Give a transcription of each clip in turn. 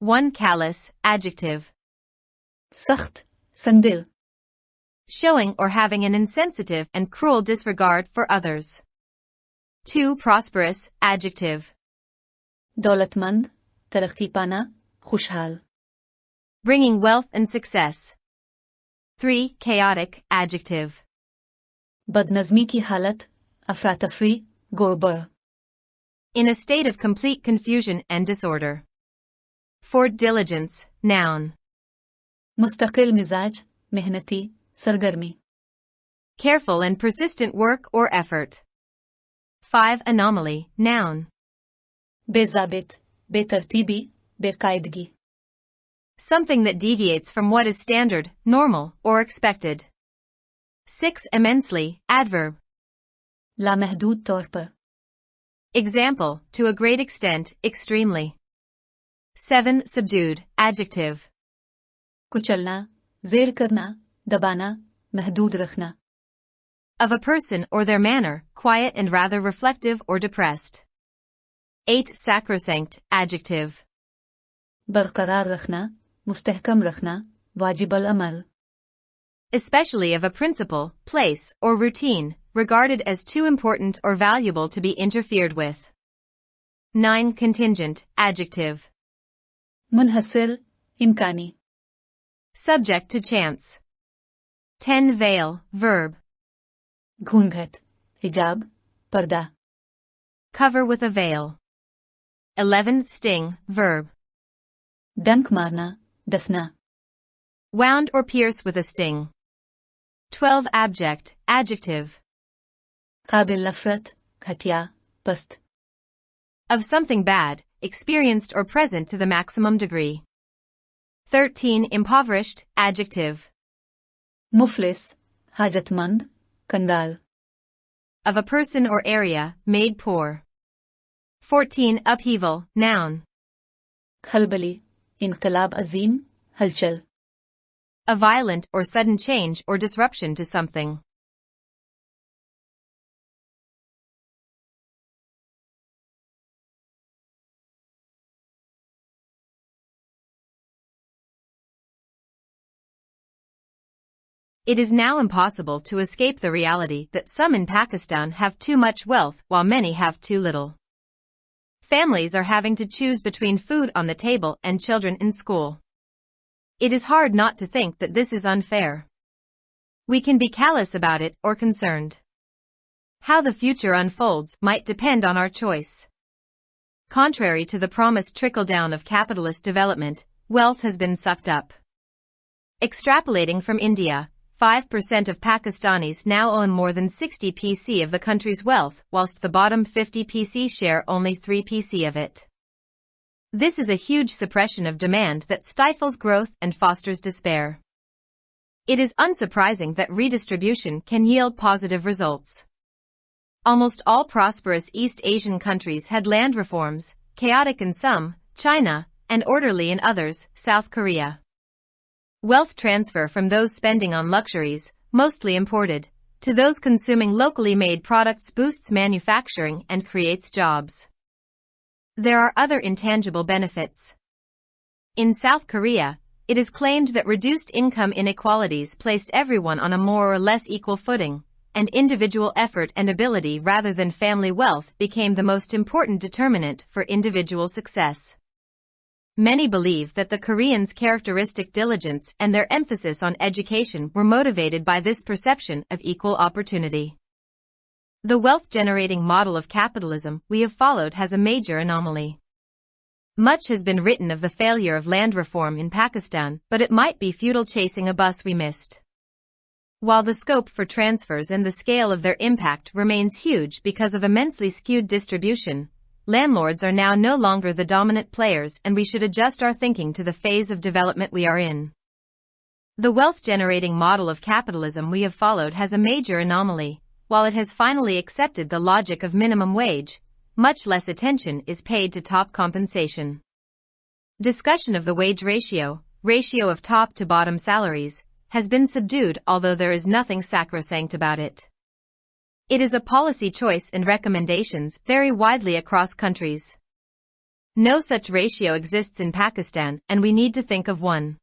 1. Callous, adjective. Sakht, sandil. Showing or having an insensitive and cruel disregard for others. 2. Prosperous, adjective. Daulatmand, taraqqi pana, khushhal. Bringing wealth and success. 3. Chaotic, adjective. Badnazmi ki halat, afratafri, gorbar. In a state of complete confusion and disorder. 4. Diligence, noun. Mustaqil mizaj, mehnati, sargarmi. Careful and persistent work or effort. 5. Anomaly, noun. Bezabit, betartibi, beqaidgi. Something that deviates from what is standard, normal, or expected. 6. Immensely, adverb. Lamehdud taur par. Example, to a great extent, extremely. 7. Subdued, adjective. Kuchalna, zer karna, dabana, mehdud rakhna. Of a person or their manner, quiet and rather reflective or depressed. 8. Sacrosanct, adjective. Barqarar rakhna, mustahkam rakhna, wajib al-amal. Especially of a principle, place, or routine, regarded as too important or valuable to be interfered with. 9. Contingent, adjective. Munhasir, imkani. Subject to chance. 10. Veil, verb. Ghunghat, hijab, parda. Cover with a veil. 11. Sting, verb. Dank marna, dasna. Wound or pierce with a sting. 12. Abject, adjective. Qabil lafrat, ghatya, past. Of something bad, experienced or present to the maximum degree. 13. Impoverished, adjective. Muflis, hajatmand, kandal. Of a person or area, made poor. 14. Upheaval, noun. Khalbali, inqilab azim, halchal. A violent or sudden change or disruption to something. It is now impossible to escape the reality that some in Pakistan have too much wealth while many have too little. Families are having to choose between food on the table and children in school. It is hard not to think that this is unfair. We can be callous about it or concerned. How the future unfolds might depend on our choice. Contrary to the promised trickle-down of capitalist development, wealth has been sucked up. Extrapolating from India, 5% of Pakistanis now own more than 60 PC of the country's wealth, whilst the bottom 50 PC share only 3 PC of it. This is a huge suppression of demand that stifles growth and fosters despair. It is unsurprising that redistribution can yield positive results. Almost all prosperous East Asian countries had land reforms, chaotic in some, China, and orderly in others, South Korea. Wealth transfer from those spending on luxuries, mostly imported, to those consuming locally made products boosts manufacturing and creates jobs. There are other intangible benefits. In South Korea, it is claimed that reduced income inequalities placed everyone on a more or less equal footing, and individual effort and ability rather than family wealth became the most important determinant for individual success. Many believe that the Koreans' characteristic diligence and their emphasis on education were motivated by this perception of equal opportunity. The wealth-generating model of capitalism we have followed has a major anomaly. Much has been written of the failure of land reform in Pakistan, but it might be futile chasing a bus we missed. While the scope for transfers and the scale of their impact remains huge because of immensely skewed distribution, landlords are now no longer the dominant players, and we should adjust our thinking to the phase of development we are in. The wealth-generating model of capitalism we have followed has a major anomaly. While it has finally accepted the logic of minimum wage, much less attention is paid to top compensation. Discussion of the wage ratio of top to bottom salaries, has been subdued, although there is nothing sacrosanct about it. It is a policy choice and recommendations vary widely across countries. No such ratio exists in Pakistan, and we need to think of one.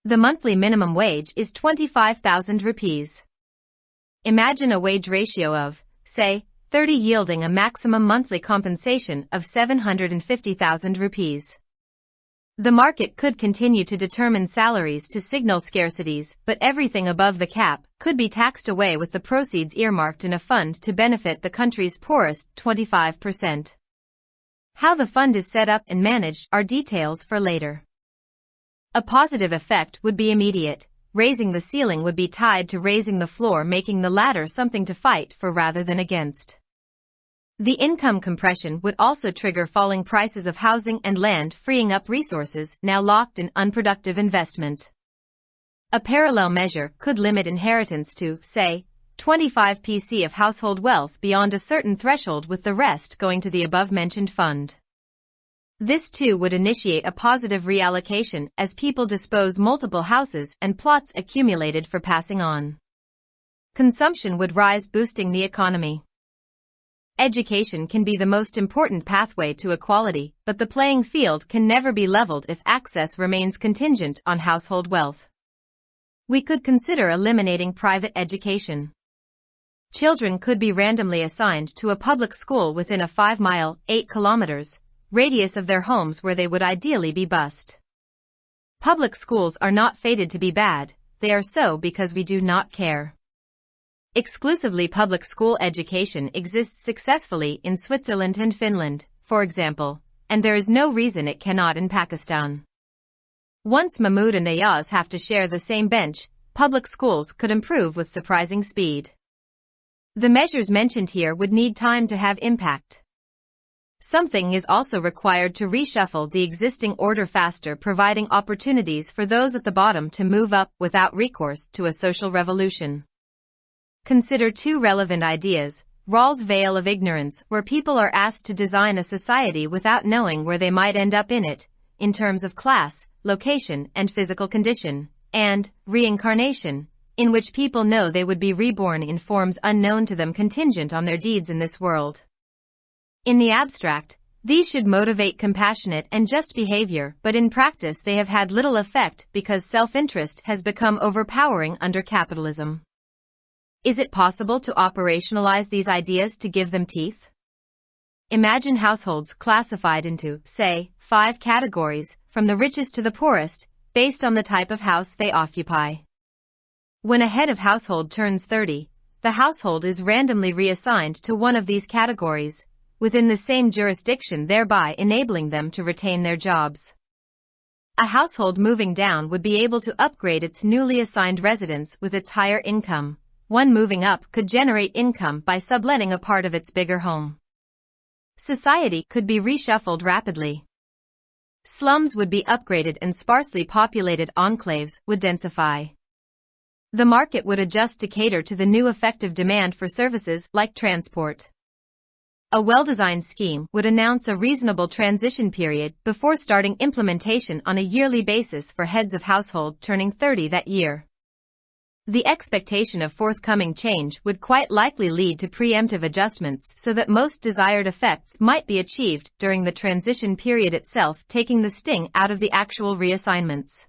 The monthly minimum wage is 25,000 rupees. Imagine a wage ratio of, say, 30 yielding a maximum monthly compensation of 750,000 rupees. The market could continue to determine salaries to signal scarcities, but everything above the cap could be taxed away with the proceeds earmarked in a fund to benefit the country's poorest 25%. How the fund is set up and managed are details for later. A positive effect would be immediate. Raising the ceiling would be tied to raising the floor, making the latter something to fight for rather than against. The income compression would also trigger falling prices of housing and land, freeing up resources now locked in unproductive investment. A parallel measure could limit inheritance to, say, 25% of household wealth beyond a certain threshold, with the rest going to the above-mentioned fund. This too would initiate a positive reallocation as people dispose multiple houses and plots accumulated for passing on. Consumption would rise, boosting the economy. Education can be the most important pathway to equality, but the playing field can never be leveled if access remains contingent on household wealth. We could consider eliminating private education. Children could be randomly assigned to a public school within a 5-mile, 8 kilometers, radius of their homes where they would ideally be bused. Public schools are not fated to be bad, they are so because we do not care. Exclusively public school education exists successfully in Switzerland and Finland, for example, and there is no reason it cannot in Pakistan. Once Mahmood and Ayaz have to share the same bench, public schools could improve with surprising speed. The measures mentioned here would need time to have impact. Something is also required to reshuffle the existing order faster, providing opportunities for those at the bottom to move up without recourse to a social revolution. Consider two relevant ideas: Rawls' veil of ignorance, where people are asked to design a society without knowing where they might end up in it, in terms of class, location, and physical condition, and reincarnation, in which people know they would be reborn in forms unknown to them, contingent on their deeds in this world. In the abstract, these should motivate compassionate and just behavior, but in practice they have had little effect because self-interest has become overpowering under capitalism. Is it possible to operationalize these ideas to give them teeth? Imagine households classified into, say, 5 categories, from the richest to the poorest, based on the type of house they occupy. When a head of household turns 30, the household is randomly reassigned to one of these categories, within the same jurisdiction, thereby enabling them to retain their jobs. A household moving down would be able to upgrade its newly assigned residence with its higher income. One moving up could generate income by subletting a part of its bigger home. Society could be reshuffled rapidly. Slums would be upgraded and sparsely populated enclaves would densify. The market would adjust to cater to the new effective demand for services like transport. A well-designed scheme would announce a reasonable transition period before starting implementation on a yearly basis for heads of household turning 30 that year. The expectation of forthcoming change would quite likely lead to preemptive adjustments so that most desired effects might be achieved during the transition period itself, taking the sting out of the actual reassignments.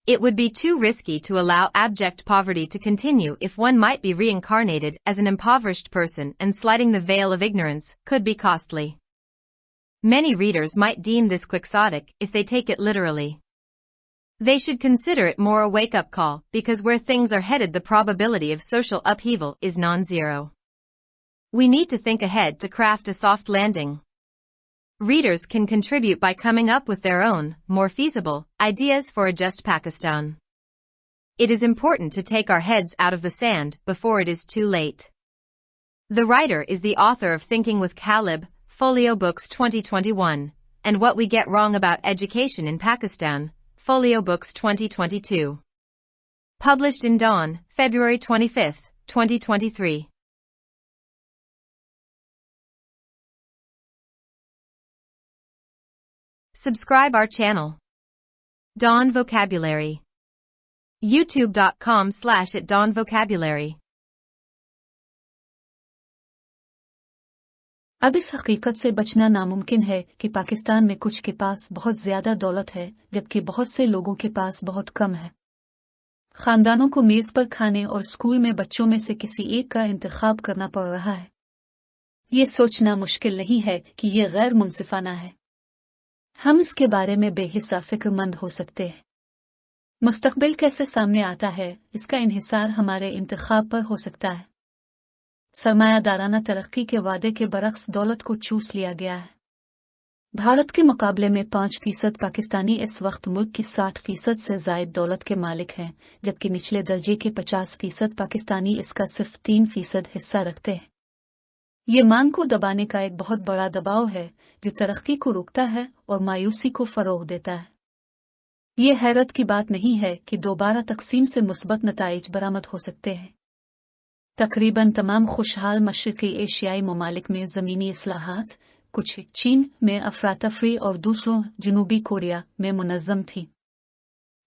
It would be too risky to allow abject poverty to continue if one might be reincarnated as an impoverished person, and sliding the veil of ignorance could be costly. Many readers might deem this quixotic if they take it literally. They should consider it more a wake-up call, because where things are headed the probability of social upheaval is non-zero. We need to think ahead to craft a soft landing. Readers can contribute by coming up with their own, more feasible, ideas for a just Pakistan. It is important to take our heads out of the sand before it is too late. The writer is the author of Thinking with Caleb, Folio Books 2021, and What We Get Wrong About Education in Pakistan, Folio Books 2022. Published in Dawn, February 25, 2023. Subscribe our channel. Dawn Vocabulary. YouTube.com/@DawnVocabulary. अब इस हकीकत से बचना नामुमकिन है कि पाकिस्तान में कुछ के पास बहुत ज्यादा दौलत है जबकि बहुत से लोगों के पास बहुत कम है। खानदानों को मेज पर खाने और स्कूल में बच्चों में से किसी एक का इंतखाब करना पड़ रहा है। ये सोचना मुश्किल नहीं है कि ये गैर मुनसिफाना है। हम इसके बारे में बेहिस्सा फिक्रमंद हो सकते हैं। मुस्तकबिल कैसे सामने आता है इसका इन्हिसार हमारे इंतखाब पर हो सकता है। सरमायादाराना तरक्की के वादे के बरक्स दौलत को चूस लिया गया है। भारत के मुकाबले में 5% पाकिस्तानी इस वक्त मुल्क की 60% से जायद दौलत के मालिक हैं, जबकि निचले दर्जे के 50% पाकिस्तानी इसका सिर्फ 3% हिस्सा रखते हैं। ये मांग को दबाने का एक बहुत बड़ा दबाव है जो तरक्की को रोकता है और मायूसी को फरोग देता है। ये हैरत की बात नहीं है कि दोबारा तकसीम से मुस्बत नताइज बरामद हो सकते हैं। तकरीबन तमाम खुशहाल मशरक़ी एशियाई ममालिक में ज़मीनी इस्लाहात कुछ चीन में अफरातफरी और दूसरों जनूबी कोरिया में मुनज़्ज़म थी।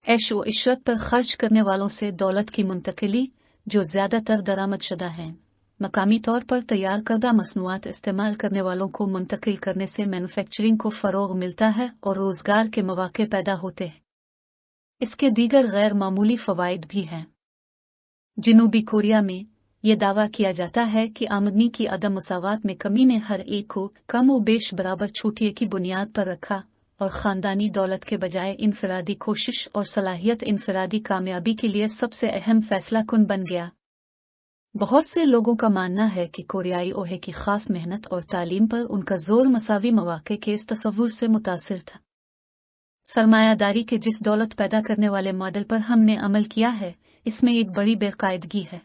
ऐश व इशरत पर खर्च करने वालों से दौलत की मुंतकिली जो ज़्यादातर दरामदशुदा हैं, मकामी तौर पर तैयार करदा मसनूआत इस्तेमाल करने वालों को मुंतकिल करने से मैन्युफैक्चरिंग को फ़रोग़ मिलता है और रोज़गार के मौक़े पैदा होते हैं। इसके दीगर गैर मामूली फ़वाइद भी हैं। जनूबी कोरिया में ये दावा किया जाता है कि आमदनी की अदम मसावात में कमी ने हर एक को कम व बेश बराबर छूटिए की बुनियाद पर रखा और ख़ानदानी दौलत के बजाय इनफरादी कोशिश और सलाहियत इनफरादी कामयाबी के लिए सबसे अहम फैसला कुन बन गया। बहुत से लोगों का मानना है कि कोरियाई ओहे की खास मेहनत और तालीम पर उनका जोर मसावी मौक़े के इस तस्वुर से मुतासिर था। सरमायादारी के जिस दौलत पैदा करने वाले मॉडल पर हमने अमल किया है इसमें एक बड़ी बेकायदगी है।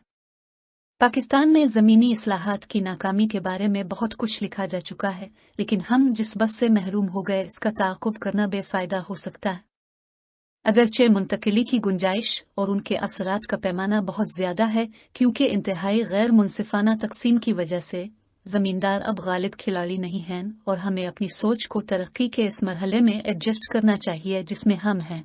पाकिस्तान में ज़मीनी इस्लाहात की नाकामी के बारे में बहुत कुछ लिखा जा चुका है, लेकिन हम जिस बस से महरूम हो गए इसका ताक़ुब करना बेफ़ायदा हो सकता है। अगरचे मुंतकिली की गुंजाइश और उनके असरात का पैमाना बहुत ज़्यादा है क्योंकि इंतहाई गैर मुनसिफाना तकसीम की वजह से ज़मींदार अब गालिब खिलाड़ी नहीं हैं और हमें अपनी सोच को तरक्की के इस मरहले में एडजस्ट करना चाहिए जिसमें हम हैं।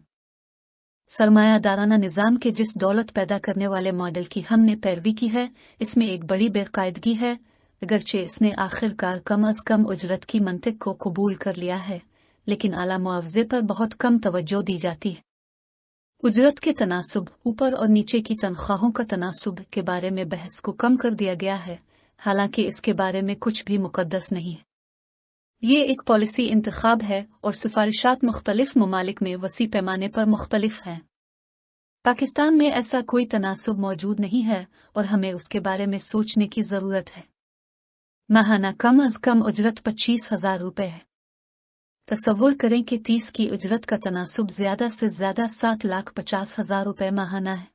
सरमायादाराना निज़ाम के जिस दौलत पैदा करने वाले मॉडल की हमने पैरवी की है इसमें एक बड़ी बेकायदगी है। अगरचे इसने आखिरकार कम अज़ कम उजरत की मंतिक को कबूल कर लिया है, लेकिन आला मुआवजे पर बहुत कम तवज्जो दी जाती है। उजरत के तनासुब, ऊपर और नीचे की तनख्वाहों का तनासुब के बारे में बहस को कम कर दिया गया है, हालांकि इसके बारे में कुछ भी मुकद्दस नहीं है। ये एक पॉलिसी इंतखाब है और सिफारिशात मुख्तलिफ ममालिक में वसी पैमाने पर मुख्तलिफ हैं। पाकिस्तान में ऐसा कोई तनासुब मौजूद नहीं है और हमें उसके बारे में सोचने की ज़रूरत है। माहाना कम अज़ कम उजरत 25,000 रुपये है। तसव्वुर करें कि 30 की उजरत का तनासुब ज़्यादा से ज़्यादा 7,50,000 रुपये माहाना है।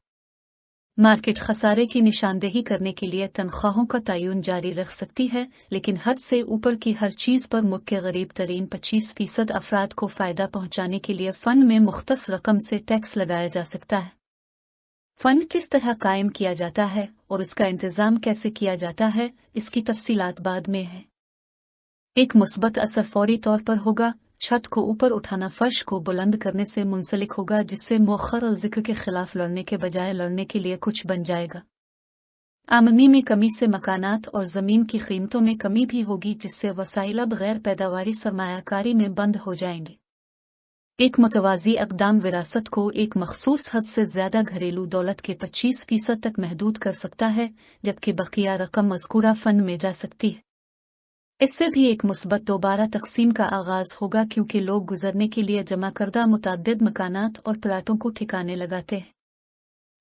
मार्केट खसारे की निशानदेही करने के लिए तनख्वाहों का तयन जारी रख सकती है, लेकिन हद से ऊपर की हर चीज़ पर मुल्क के गरीब तरीन 25% अफराद को फ़ायदा पहुँचाने के लिए फ़ंड में मुख्तस रकम से टैक्स लगाया जा सकता है। फ़ंड किस तरह कायम किया जाता है और उसका इंतज़ाम कैसे किया जाता है इसकी तफसीलात बाद में है। एक मुस्बत असर फौरी तौर पर होगा। छत को ऊपर उठाना फर्श को बुलंद करने से मुंसलिक होगा, जिससे मुअख्खर और ज़िक्र के खिलाफ लड़ने के बजाय लड़ने के लिए कुछ बन जाएगा। आमदनी में कमी से मकानात और ज़मीन की कीमतों में कमी भी होगी, जिससे वसाइल अब गैर पैदावारी सरमायाकारी में बंद हो जाएंगे। एक मुतवाज़ी अक़दाम विरासत को एक मखसूस हद से ज़्यादा घरेलू दौलत के 25% तक महदूद कर सकता है, जबकि बकिया रकम मज़कूरा फ़ंड में जा सकती है। इससे भी एक मुस्बत दोबारा तकसीम का आगाज़ होगा, क्योंकि लोग गुजरने के लिए जमा करदा मुतअद्दिद मकानात और प्लाटों को ठिकाने लगाते हैं।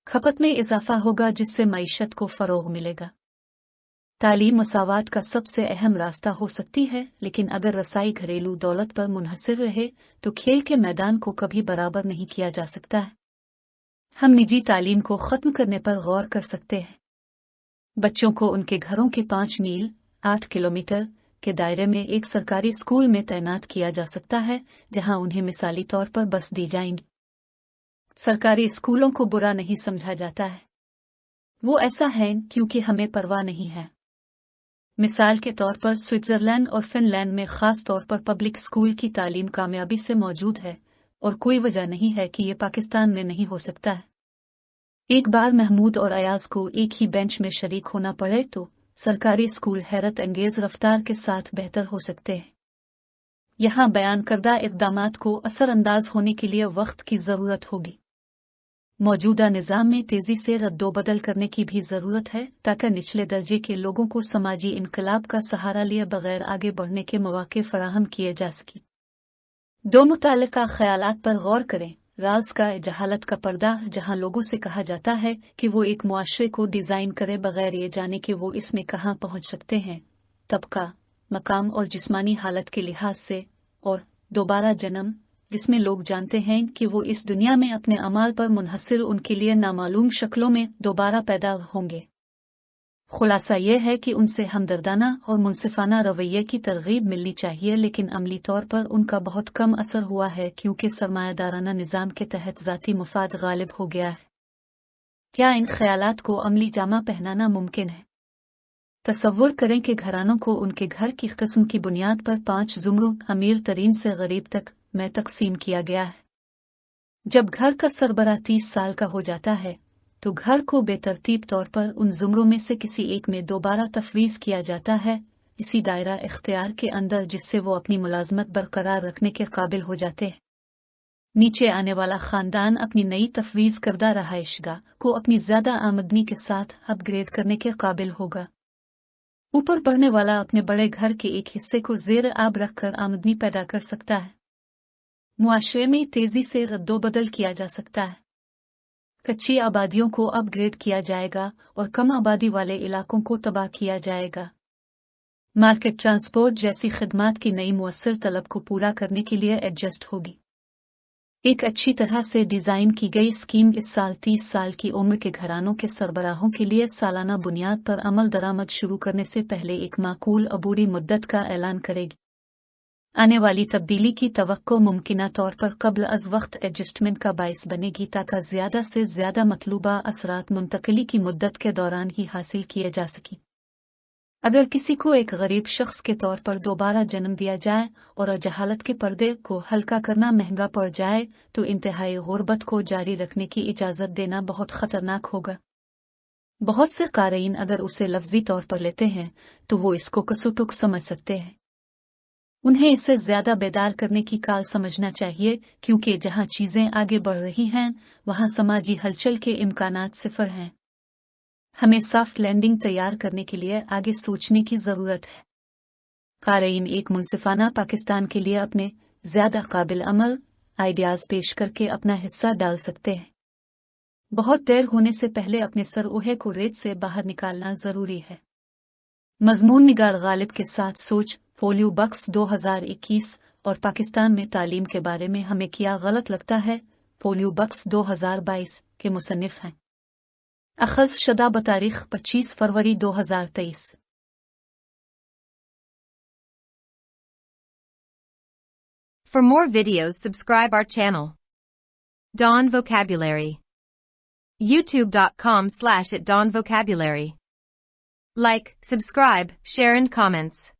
खपत में इजाफा होगा, जिससे मईशत को फ़रोग़ मिलेगा। तालीम मसावात का सबसे अहम रास्ता हो सकती है, लेकिन अगर रसाई घरेलू दौलत पर मुनहसर रहे तो खेल के मैदान को कभी बराबर नहीं किया जा सकता है। हम निजी तालीम को ख़त्म करने पर गौर कर सकते हैं। बच्चों को उनके घरों के 5 मील 8 किलोमीटर के दायरे में एक सरकारी स्कूल में तैनात किया जा सकता है, जहां उन्हें मिसाली तौर पर बस दी जाएंगी। सरकारी स्कूलों को बुरा नहीं समझा जाता है, वो ऐसा है क्योंकि हमें परवाह नहीं है। मिसाल के तौर पर स्विट्ज़रलैंड और फिनलैंड में ख़ास तौर पर पब्लिक स्कूल की तालीम कामयाबी से मौजूद है, और कोई वजह नहीं है कि ये पाकिस्तान में नहीं हो सकता है। एक बार महमूद और अयाज को एक ही बेंच में शरीक होना पड़े तो सरकारी स्कूल हैरत अंगेज रफ्तार के साथ बेहतर हो सकते हैं। यहाँ बयान करदा इक़दामात को असरअंदाज होने के लिए वक्त की ज़रूरत होगी। मौजूदा निज़ाम में तेज़ी से रद्दोबदल करने की भी ज़रूरत है ताकि निचले दर्जे के लोगों को समाजी इनकलाब का सहारा लिए बगैर आगे बढ़ने के मौके फराहम किए जा सकें। दो मुताल्लिका ख़यालात पर गौर करें। राज का जहालत का पर्दा, जहां लोगों से कहा जाता है कि वो एक मुआशरे को डिज़ाइन करे बगैर ये जाने कि वो इसमें कहाँ पहुंच सकते हैं, तबका, मकाम और जिस्मानी हालत के लिहाज से, और दोबारा जन्म, जिसमें लोग जानते हैं कि वो इस दुनिया में अपने अमाल पर मुनहसर उनके लिए नामालूम शक्लों में दोबारा पैदा होंगे। खुलासा यह है कि उनसे हमदर्दाना और मुनसिफाना रवैये की तरगीब मिलनी चाहिए, लेकिन अमली तौर पर उनका बहुत कम असर हुआ है क्योंकि सरमायादाराना निज़ाम के तहत ज़ाती मुफाद गालिब हो गया है। क्या इन ख्यालात को अमली जामा पहनाना मुमकिन है? तसव्वुर करें कि घरानों को उनके घर की किस्म की बुनियाद पर 5 ज़ुमरों, अमीर तरीन से गरीब तक, में तकसीम किया गया है। जब घर का सरबराह 30 साल का हो जाता है तो घर को बेतरतीब तौर पर उन ज़ुमरों में से किसी एक में दोबारा तफवीज़ किया जाता है, इसी दायरा इख्तियार के अंदर जिससे वो अपनी मुलाजमत बरकरार रखने के काबिल हो जाते हैं। नीचे आने वाला ख़ानदान अपनी नई तफवीज़ करदा रहायशगाह को अपनी ज़्यादा आमदनी के साथ अपग्रेड करने के काबिल होगा। ऊपर बढ़ने वाला अपने बड़े घर के एक हिस्से को ज़ेर आब रखकर आमदनी पैदा कर सकता है। मुआशरे में तेज़ी से रद्दोबदल किया जा सकता है। कच्ची आबादियों को अपग्रेड किया जाएगा और कम आबादी वाले इलाकों को तबाह किया जाएगा। मार्केट ट्रांसपोर्ट जैसी खिदमात की नई मुअस्सर तलब को पूरा करने के लिए एडजस्ट होगी। एक अच्छी तरह से डिज़ाइन की गई स्कीम इस साल 30 साल की उम्र के घरानों के सरबराहों के लिए सालाना बुनियाद पर अमल दरामद शुरू करने से पहले एक माकूल अबूरी मुद्दत का ऐलान करेगी। आने वाली तब्दीली की तवक्को मुमकिना तौर पर कब्ल अज़ वक्त एडजस्टमेंट का बाइस बनेगी ताकि ज़्यादा से ज़्यादा मतलूबा असरात मुंतकली की मुद्दत के दौरान ही हासिल किए जा सकें। अगर किसी को एक गरीब शख्स के तौर पर दोबारा जन्म दिया जाए और जहालत के पर्दे को हल्का करना महंगा पड़ जाए तो इंतहाई गुर्बत को जारी रखने की इजाज़त देना बहुत ख़तरनाक होगा। बहुत से क़ारीन अगर उसे लफ्ज़ी तौर पर लेते हैं तो वो इसको कसुटुक समझ सकते हैं। उन्हें इसे ज़्यादा बेदार करने की काल समझना चाहिए क्योंकि जहां चीज़ें आगे बढ़ रही हैं वहां समाजी हलचल के इम्कानात सिफर हैं। हमें सॉफ्ट लैंडिंग तैयार करने के लिए आगे सोचने की ज़रूरत है। क़ारीन एक मुनसिफाना पाकिस्तान के लिए अपने ज़्यादा काबिल अमल आइडियाज़ पेश करके अपना हिस्सा डाल सकते हैं। बहुत देर होने से पहले अपने सरऊहे को रेत से बाहर निकालना ज़रूरी है। मज़मून निगार गालिब के साथ सोच पोलियो बक्स 2021 और पाकिस्तान में तालीम के बारे में हमें क्या गलत लगता है, पोलियो बक्स 2022 के मुसन्निफ हैं। अखज़ शदा बतारीख 25 फरवरी 2023। For more videos, subscribe our channel. Dawn Vocabulary. YouTube.com/@dawnvocabulary. Like, subscribe, share and comments.